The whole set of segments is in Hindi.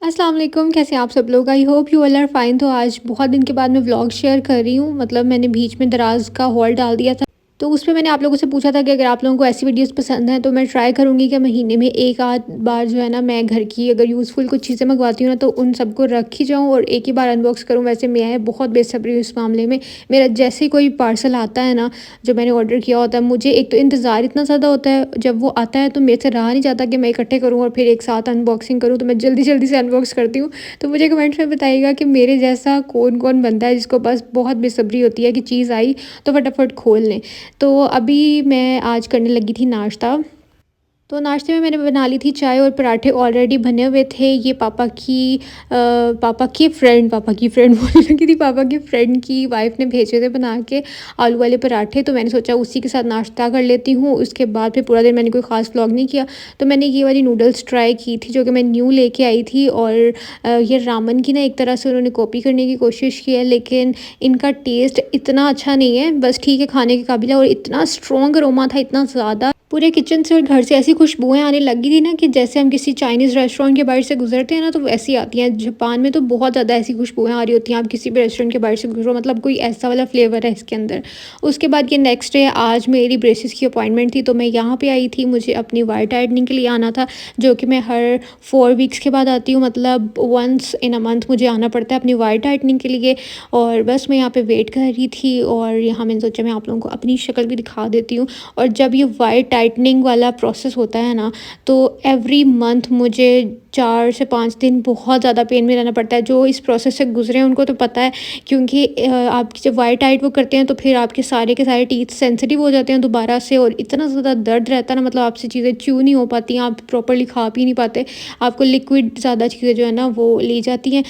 अस्सलाम वालेकुम, कैसे हैं आप सब लोग? I hope you all are fine. तो आज बहुत दिन के बाद मैं व्लॉग शेयर कर रही हूँ। मतलब मैंने बीच में दराज़ का हॉल डाल दिया था, तो उसमें मैंने आप लोगों से पूछा था कि अगर आप लोगों को ऐसी वीडियोस पसंद हैं तो मैं ट्राई करूँगी कि महीने में एक आध बार जो है ना, मैं घर की अगर यूज़फुल कुछ चीज़ें मंगवाती हूँ ना, तो उन सबको रख ही जाऊँ और एक ही बार अनबॉक्स करूँ। वैसे मैं बहुत बेसब्री हूँ इस मामले में। मेरा जैसे ही कोई पार्सल आता है ना, जो मैंने ऑर्डर किया होता है, मुझे एक तो इंतज़ार इतना ज़्यादा होता है, जब वो आता है तो मेरे से रहा नहीं जाता कि मैं इकट्ठे करूँ और फिर एक साथ अनबॉक्सिंग करूँ, तो मैं जल्दी जल्दी से अनबॉक्स करती हूँ। तो मुझे कमेंट्स में बताइएगा कि मेरे जैसा कौन कौन बंदा है जिसको बस बहुत बेसब्री होती है कि चीज़ आई तो फटाफट खोल लें। तो अभी मैं आज करने लगी थी नाश्ता। तो नाश्ते में मैंने बना ली थी चाय और पराठे ऑलरेडी बने हुए थे। ये पापा की फ्रेंड बोलने लगी थी, पापा की फ्रेंड की वाइफ ने भेजे थे बना के आलू वाले पराठे। तो मैंने सोचा उसी के साथ नाश्ता कर लेती हूँ। उसके बाद फिर पूरा दिन मैंने कोई ख़ास व्लॉग नहीं किया। तो मैंने ये वाली नूडल्स ट्राई की थी जो कि मैं न्यू लेके आई थी, और ये रामन की ना एक तरह से उन्होंने कॉपी करने की कोशिश की है, लेकिन इनका टेस्ट इतना अच्छा नहीं है। बस ठीक है, खाने के काबिल है। और इतना स्ट्रॉन्ग अरोमा था, इतना ज़्यादा पूरे किचन से और घर से ऐसी खुशबुएं आने लगी थी ना कि जैसे हम किसी चाइनीज़ रेस्टोरेंट के बाहर से गुजरते हैं ना, तो वैसी आती हैं। जापान में तो बहुत ज़्यादा ऐसी खुशबुएं आ रही होती हैं, आप किसी भी रेस्टोरेंट के बाहर से गुजरो, मतलब कोई ऐसा वाला फ्लेवर है इसके अंदर। उसके बाद ये नेक्स्ट डे आज मेरी ब्रेसिस की अपॉइंटमेंट थी, तो मैं यहाँ पे आई थी। मुझे अपनी वायर टाइटनिंग के लिए आना था, जो कि मैं हर 4 वीक्स के बाद आती हूँ। मतलब वंस इन अ मंथ मुझे आना पड़ता है अपनी वायर टाइटनिंग के लिए। और बस मैं यहाँ पे वेट कर रही थी, और यहाँ मैंने सोचा मैं आप लोगों को अपनी शक्ल भी दिखा देती हूँ। और जब ये वायर टाइटनिंग वाला प्रोसेस होता है ना, तो एवरी मंथ मुझे 4 से 5 दिन बहुत ज़्यादा पेन में रहना पड़ता है। जो इस प्रोसेस से गुजरे हैं उनको तो पता है, क्योंकि आपकी जब वायर टाइट वो करते हैं तो फिर आपके सारे के सारे टीथ सेंसिटिव हो जाते हैं दोबारा से, और इतना ज़्यादा दर्द रहता है ना, मतलब आपसे चीज़ें च्यू नहीं हो पाती हैं, आप प्रॉपर्ली खा पी नहीं पाते, आपको लिक्विड ज़्यादा चीज़ें जो है ना वो ली जाती हैं।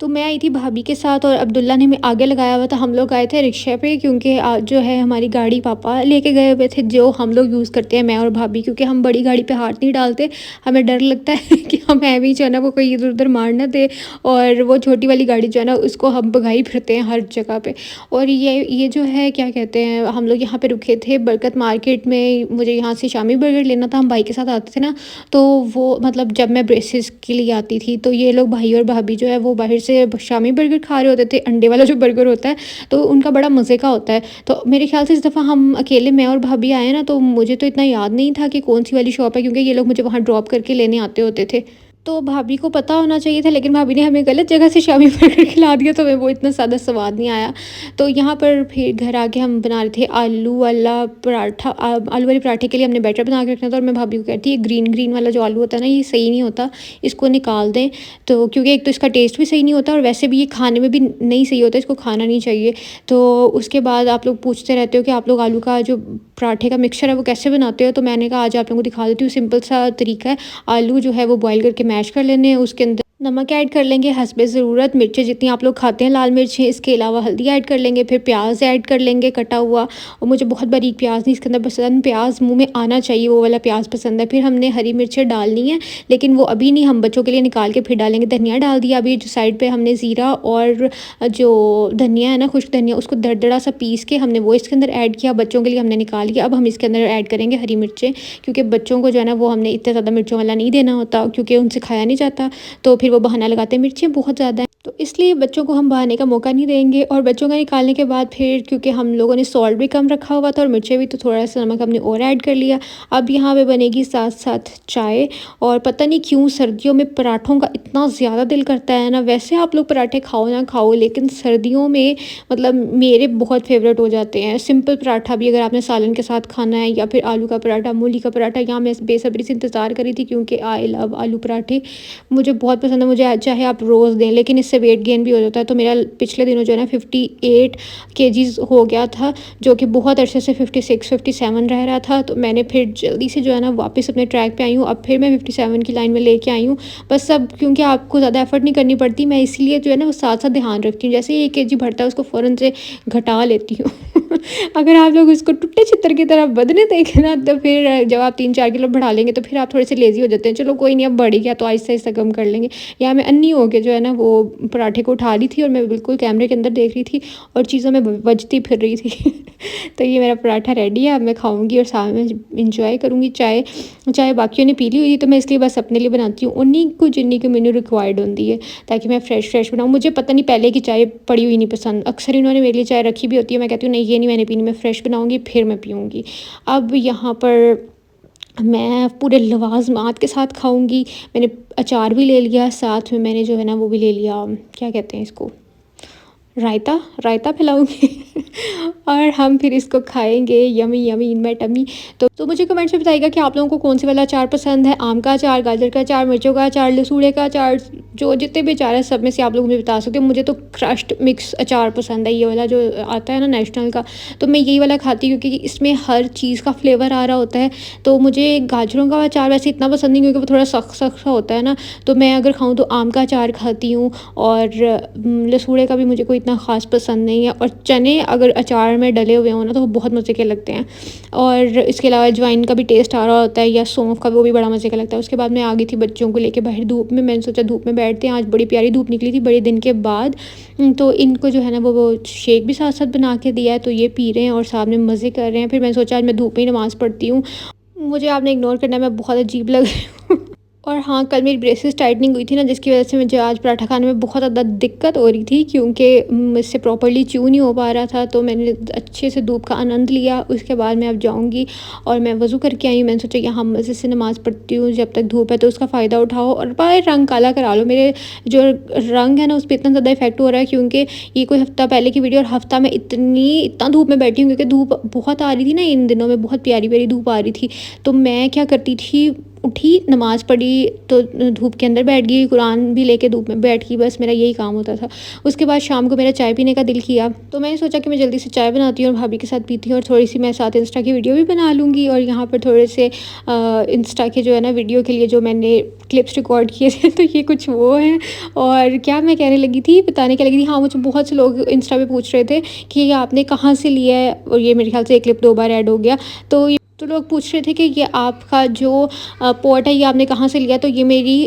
तो मैं आई थी भाभी के साथ, और अब्दुल्ला ने मैं आगे लगाया हुआ था। हम लोग आए थे रिक्शे पे, क्योंकि आज जो है हमारी गाड़ी पापा लेके गए हुए थे, जो हम लोग यूज़ करते हैं मैं और भाभी, क्योंकि हम बड़ी गाड़ी पे हाथ नहीं डालते। हमें डर लगता है कि हम हैवी जो है ना वो कोई इधर उधर मार ना दे, और वो छोटी वाली गाड़ी जो है ना उसको हम भगाई फिरते हैं हर जगह पे। और ये जो है क्या कहते हैं, हम लोग यहाँ पे रुके थे बरकत मार्केट में। मुझे यहाँ से शामी बर्गर लेना था, हम भाई के साथ आते थे ना, तो वो मतलब जब मैं ब्रेसिस के लिए आती थी तो ये लोग भाई और भाभी जो है वो बाहर से शामी बर्गर खा रहे होते थे, अंडे वाला जो बर्गर होता है, तो उनका बड़ा मज़े का होता है। तो मेरे ख्याल से इस दफ़ा हम अकेले मैं और भाभी आए ना, तो मुझे तो इतना याद नहीं था कि कौन सी वाली शॉप है, क्योंकि ये लोग मुझे वहाँ ड्रॉप करके लेने आते होते थे। तो भाभी को पता होना चाहिए था, लेकिन भाभी ने हमें गलत जगह से शामी बर्गर खिला दिया, तो हमें वो इतना ज़्यादा स्वाद नहीं आया। तो यहाँ पर फिर घर आके हम बना रहे थे आलू वाला पराठा। आलू वाले पराठे के लिए हमने बैटर बना के रखना था, और मैं भाभी को कहती, ये ग्रीन ग्रीन वाला जो आलू होता है ना, ये सही नहीं होता, इसको निकाल दें। तो क्योंकि एक तो इसका टेस्ट भी सही नहीं होता, और वैसे भी ये खाने में भी नहीं सही होता, इसको खाना नहीं चाहिए। तो उसके बाद आप लोग पूछते रहते हो कि आप लोग आलू का जो पराठे का मिक्सचर है वो कैसे बनाते हो, तो मैंने कहा आज आप लोगों को दिखा देती हूँ। सिंपल सा तरीका है, आलू जो है वो बॉईल करके मैश कर लेने हैं, उसके अंदर नमक ऐड कर लेंगे हस्बे ज़रूरत, मिर्चें जितनी आप लोग खाते हैं लाल मिर्चें, इसके अलावा हल्दी ऐड कर लेंगे, फिर प्याज ऐड कर लेंगे कटा हुआ। और मुझे बहुत बारीक प्याज नहीं इसके अंदर पसंद, प्याज मुंह में आना चाहिए वो वाला प्याज पसंद है। फिर हमने हरी मिर्चें डालनी है, लेकिन वो अभी नहीं, हम बच्चों के लिए निकाल के फिर डालेंगे। धनिया डाल दिया अभी जो साइड पर हमने, ज़ीरा और जो धनिया है ना, खुश्क धनिया, उसको दरदरा सा पीस के हमने वो इसके अंदर ऐड किया, बच्चों के लिए हमने निकाल लिया। अब हम इसके अंदर ऐड करेंगे हरी मिर्चें, क्योंकि बच्चों को जो है ना वो हमने इतना ज़्यादा मिर्चों वाला नहीं देना होता, क्योंकि उनसे खाया नहीं जाता, तो फिर वो बहाना लगाते हैं मिर्चें बहुत ज़्यादा हैं, तो इसलिए बच्चों को हम बहाने का मौका नहीं देंगे। और बच्चों का निकालने के बाद फिर क्योंकि हम लोगों ने सॉल्ट भी कम रखा हुआ था और मिर्चें भी, तो थोड़ा सा नमक हमने और ऐड कर लिया। अब यहाँ पे बनेगी साथ साथ चाय। और पता नहीं क्यों सर्दियों में पराठों का इतना ज़्यादा दिल करता है ना, वैसे आप लोग पराठे खाओ ना खाओ, लेकिन सर्दियों में मतलब मेरे बहुत फेवरेट हो जाते हैं। सिंपल पराठा भी अगर आपने सालन के साथ खाना है, या फिर आलू का पराठा, मूली का पराठा, यहाँ मैं बेसब्री से इंतज़ार करी थी, क्योंकि आई लव आलू पराठे, मुझे बहुत पसंद है। मुझे चाहे आप रोज़ दें, लेकिन इससे वेट गेन भी हो जाता है। तो मेरा पिछले दिनों जो है ना 58 केजीज़ हो गया था, जो कि बहुत अरसे से 56-57 रह रहा था। तो मैंने फिर जल्दी से जो है ना वापस अपने ट्रैक पे आई हूँ। अब फिर मैं 57 की लाइन में लेके आई हूँ। बस सब क्योंकि आपको ज़्यादा एफर्ट नहीं करनी पड़ती, मैं इसीलिए जो है ना वो साथ साथ ध्यान रखती हूँ। जैसे ही 1 केजी बढ़ता है उसको फ़ौरन से घटा लेती हूँ अगर आप लोग उसको टुट्टे छितर की तरह बदने देखें ना, तो फिर जब आप 3-4 किलो बढ़ा लेंगे तो फिर आप थोड़े से लेज़ी हो जाते हैं। चलो कोई नहीं, अब बढ़ ही गया तो आहिस्ता-आहिस्ता कम कर लेंगे। यहाँ मैं अन्नी हो के जो है ना वो पराठे को उठा रही थी और मैं बिल्कुल कैमरे के अंदर देख रही थी और चीज़ों में बजती फिर रही थी। तो ये मेरा पराठा रेडी है, अब मैं खाऊँगी और साथ में एंजॉय करूँगी। चाय चाय बाकियों ने पी ली हुई थी, तो मैं इसलिए बस अपने लिए बनाती हूँ। उन्हीं को जिन्नी की मैनू रिक्वायर्ड होती है, ताकि मैं फ्रेश बनाऊँ। मुझे पता नहीं पहले की चाय पड़ी हुई नहीं पसंद। अक्सर इन्होंने मेरे लिए चाय रखी भी होती है, मैं कहती हूँ नहीं ये नहीं मैंने पीनी, मैं फ्रेश बनाऊँगी फिर मैं पीऊँगी। अब यहाँ पर मैं पूरे लवाज़मात के साथ खाऊँगी। मैंने अचार भी ले लिया, साथ में मैंने जो है ना वो भी ले लिया, क्या कहते हैं इसको, रायता रायता फैलाऊँगी। और हम फिर इसको खाएँगे, yummy yummy in my tummy. तो मुझे कमेंट्स में बताइएगा कि आप लोगों को कौन-से वाला अचार पसंद है? आम का अचार, गाजर का अचार, मिर्चों का अचार, लसूड़े का अचार, जो जितने भी अचार हैं सब में से आप लोग मुझे बता सकते हो। मुझे तो क्रश्ड मिक्स अचार पसंद है, ये वाला जो आता है ना नेशनल का, तो मैं यही वाला खाती हूँ क्योंकि इसमें हर चीज़ का फ्लेवर आ रहा होता है। तो मुझे गाजरों का अचार वैसे इतना पसंद नहीं, क्योंकि वो थोड़ा सख्त-सख्त सा होता है ना, तो मैं अगर खाऊँ तो आम का अचार खाती हूँ। और लसूड़े का भी मुझे कोई इतना ख़ास पसंद नहीं है। और चने अगर अचार में डले हुए हों ना तो वो बहुत मज़े के लगते हैं। और इसके अलावा अजवाइन का भी टेस्ट आ रहा होता है, या सौंफ का भी, वो भी बड़ा मज़े का लगता है। उसके बाद मैं आ गई थी बच्चों को लेके बाहर धूप में। मैंने सोचा धूप में बैठते हैं, आज बड़ी प्यारी धूप निकली थी बड़े दिन के बाद। तो इनको जो है ना वो शेक भी साथ साथ बना के दिया है, तो ये पी रहे हैं और साथ में मज़े कर रहे हैं। फिर मैंने सोचा आज मैं धूप में ही नमाज़ पढ़ती हूँ। मुझे आपने इग्नोर करना है, मैं बहुत अजीब लग रही हूँ। और हाँ, कल मेरी ब्रेसेस टाइटनिंग हुई थी ना, जिसकी वज़ह से मुझे आज पराठा खाने में बहुत ज़्यादा दिक्कत हो रही थी, क्योंकि मुझसे प्रॉपर्ली च्यू नहीं हो पा रहा था। तो मैंने अच्छे से धूप का आनंद लिया। उसके बाद मैं अब जाऊँगी और मैं वज़ू करके आई हूँ। मैंने सोचा यहाँ मज़े से नमाज़ पढ़ती हूँ, जब तक धूप है तो उसका फ़ायदा उठाओ और भाई रंग काला करा लो। मेरे जो रंग है ना उस पे इतना ज़्यादा इफ़ेक्ट हो रहा है, क्योंकि ये कोई हफ़्ता पहले की वीडियो, और हफ़्ता में इतना धूप में बैठी हूँ, क्योंकि धूप बहुत आ रही थी ना इन दिनों में, बहुत प्यारी धूप आ रही थी। तो मैं क्या करती थी, उठी, नमाज़ पढ़ी, तो धूप के अंदर बैठ गई, कुरान भी लेके धूप में बैठ गई, बस मेरा यही काम होता था। उसके बाद शाम को मेरा चाय पीने का दिल किया, तो मैंने सोचा कि मैं जल्दी से चाय बनाती हूँ और भाभी के साथ पीती हूँ, और थोड़ी सी मैं साथ इंस्टा की वीडियो भी बना लूँगी। और यहाँ पर थोड़े से इंस्टा के जो है ना वीडियो के लिए जो मैंने क्लिप्स रिकॉर्ड किए थे, तो ये कुछ वो हैं। और क्या मैं कहने लगी थी, बताने क्या लगी थी, हाँ, मुझे बहुत से लोग इंस्टा पे पूछ रहे थे कि ये आपने कहाँ से लिया है, और ये मेरे ख्याल से एक क्लिप 2 बार ऐड हो गया। तो लोग पूछ रहे थे कि ये आपका जो पॉट है ये आपने कहाँ से लिया। तो ये मेरी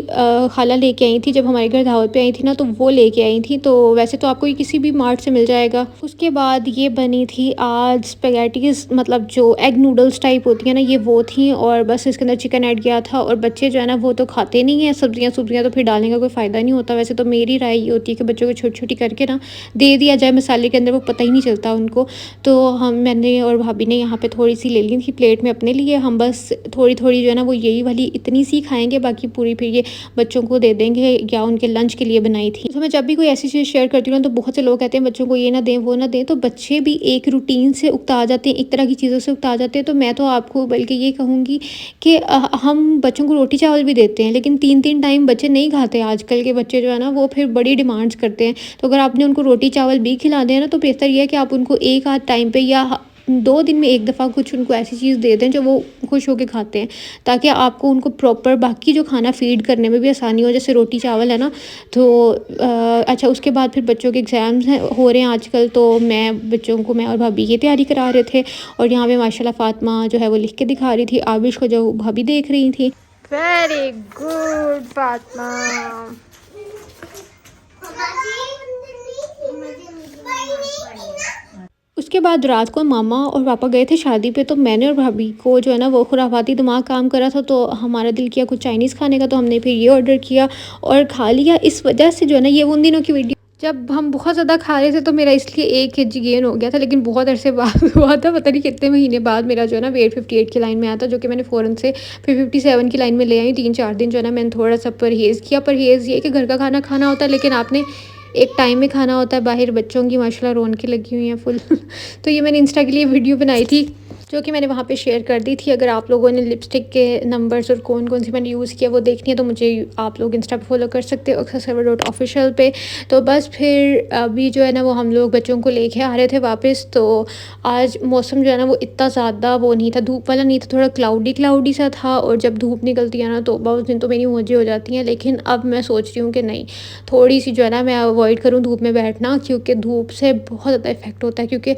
खाला लेके आई थी, जब हमारे घर दावत पे आई थी ना, तो वो लेके आई थी। तो वैसे तो आपको ये किसी भी मार्ट से मिल जाएगा। उसके बाद ये बनी थी आज स्पैगेटीज़, मतलब जो एग नूडल्स टाइप होती है ना, ये वो थी। और बस इसके अंदर चिकन ऐड किया था। और बच्चे जो है ना वो तो खाते नहीं हैं सब्जियाँ तो फिर डालने का कोई फ़ायदा नहीं होता। वैसे तो मेरी राय ये होती है कि बच्चों को छोटी-छोटी करके ना दे दिया जाए मसाले के अंदर, वो पता ही नहीं चलता उनको। तो मैंने और भाभी ने यहाँ पे थोड़ी सी ले ली थी प्लेट में अपने लिए। हम बस थोड़ी-थोड़ी जो है ना वो यही वाली इतनी सी खाएँगे, बाकी पूरी फिर ये बच्चों को दे देंगे, या उनके लंच के लिए बनाई थी। तो मैं जब भी कोई ऐसी चीज़ शेयर करती हूँ ना, तो बहुत से लोग कहते हैं बच्चों को ये ना दें, वो ना दें। तो बच्चे भी एक रूटीन से उकता जाते हैं, एक तरह की चीज़ों से उकता जाते हैं। तो मैं तो आपको बल्कि ये कहूँगी कि हम बच्चों को रोटी चावल भी देते हैं, लेकिन 3-3 टाइम बच्चे नहीं खाते। आजकल के बच्चे जो है ना वो फिर बड़ी डिमांड्स करते हैं। तो अगर आपने उनको रोटी चावल भी खिला दें ना, तो बेहतर ये है कि आप उनको एक आध टाइम पे या 2 दिन में एक दफ़ा कुछ उनको ऐसी चीज़ दे दें जो वो खुश होके खाते हैं, ताकि आपको उनको प्रॉपर बाकी जो खाना फ़ीड करने में भी आसानी हो। जैसे रोटी चावल है ना, तो अच्छा, उसके बाद फिर बच्चों के एग्ज़ाम्स हैं हो रहे हैं आजकल, तो मैं और भाभी ये तैयारी करा रहे थे। और यहाँ पे माशाल्लाह फ़ातिमा जो है वो लिख के दिखा रही थी, आबिश को जो भाभी देख रही थी। Very good Fatima. उसके बाद रात को मामा और पापा गए थे शादी पे, तो मैंने और भाभी को जो है ना वो खुराफाती दिमाग काम करा था। तो हमारा दिल किया कुछ चाइनीज़ खाने का, तो हमने फिर ये ऑर्डर किया और खा लिया। इस वजह से जो है ना, ये उन दिनों की वीडियो जब हम बहुत ज़्यादा खा रहे थे, तो मेरा इसलिए 1 केजी गेन हो गया था। लेकिन बहुत अरसे बाद हुआ था, पता नहीं कितने महीने बाद मेरा जो है ना वेट 58 की लाइन में आया था, जो कि मैंने फ़ौरन से फिर 57 की लाइन में ले आई। 3-4 दिन जो है ना मैंने थोड़ा सा परहेज़ किया। परहेज़ ये कि घर का खाना खाना होता है, लेकिन आपने एक टाइम में खाना होता है। बाहर बच्चों की माशाल्लाह रौनकें लगी हुई हैं फुल। तो ये मैंने इंस्टा के लिए वीडियो बनाई थी, जो कि मैंने वहाँ पे शेयर कर दी थी। अगर आप लोगों ने लिपस्टिक के नंबर्स और कौन-कौन सी मैंने यूज़ किया वो देखनी है, तो मुझे आप लोग इंस्टा पे फॉलो कर सकते हो, @official पे। तो बस फिर अभी जो है ना वो हम लोग बच्चों को लेके आ रहे थे वापस। तो आज मौसम जो है ना वो इतना ज़्यादा वो नहीं था, धूप वाला नहीं था, थोड़ा क्लाउडी सा था। और जब धूप निकलती है ना, तो उस दिन तो मेरी मौजें हो जाती हैं। लेकिन अब मैं सोच रही हूँ कि नहीं, थोड़ी सी जो है ना मैं अवॉइड करूँ धूप में बैठना, क्योंकि धूप से बहुत ज़्यादा इफ़ेक्ट होता है। क्योंकि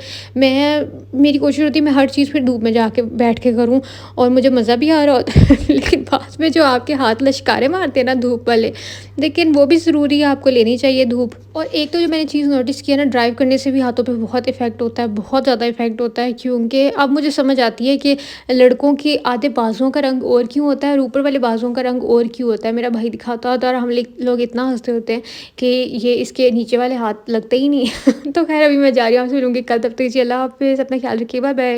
मेरी कोशिश होती है मैं हर चीज़ फिर धूप में जाके बैठ के करूँ और मुझे मज़ा भी आ रहा होता है लेकिन बाद में जो आपके हाथ लश्कारे मारते हैं ना धूप वाले, लेकिन वो भी ज़रूरी है, आपको लेनी चाहिए धूप। और एक तो जो मैंने चीज़ नोटिस की है ना, ड्राइव करने से भी हाथों पे बहुत इफ़ेक्ट होता है, बहुत ज़्यादा इफ़ेक्ट होता है, क्योंकि अब मुझे समझ आती है कि लड़कों के आधे बाजुओं का रंग और क्यों होता है और ऊपर वाले बाजुओं का रंग और क्यों होता है। मेरा भाई दिखाता होता है और हम लोग इतना हँसते होते हैं कि ये इसके नीचे वाले हाथ लगते ही नहीं है। तो ख़ैर अभी मैं जा रही हूँ, आपसे मिलूँगी कल, तब तक के लिए अल्लाह हाफ़िज़, अपना ख़्याल रखिए, बाय बाय।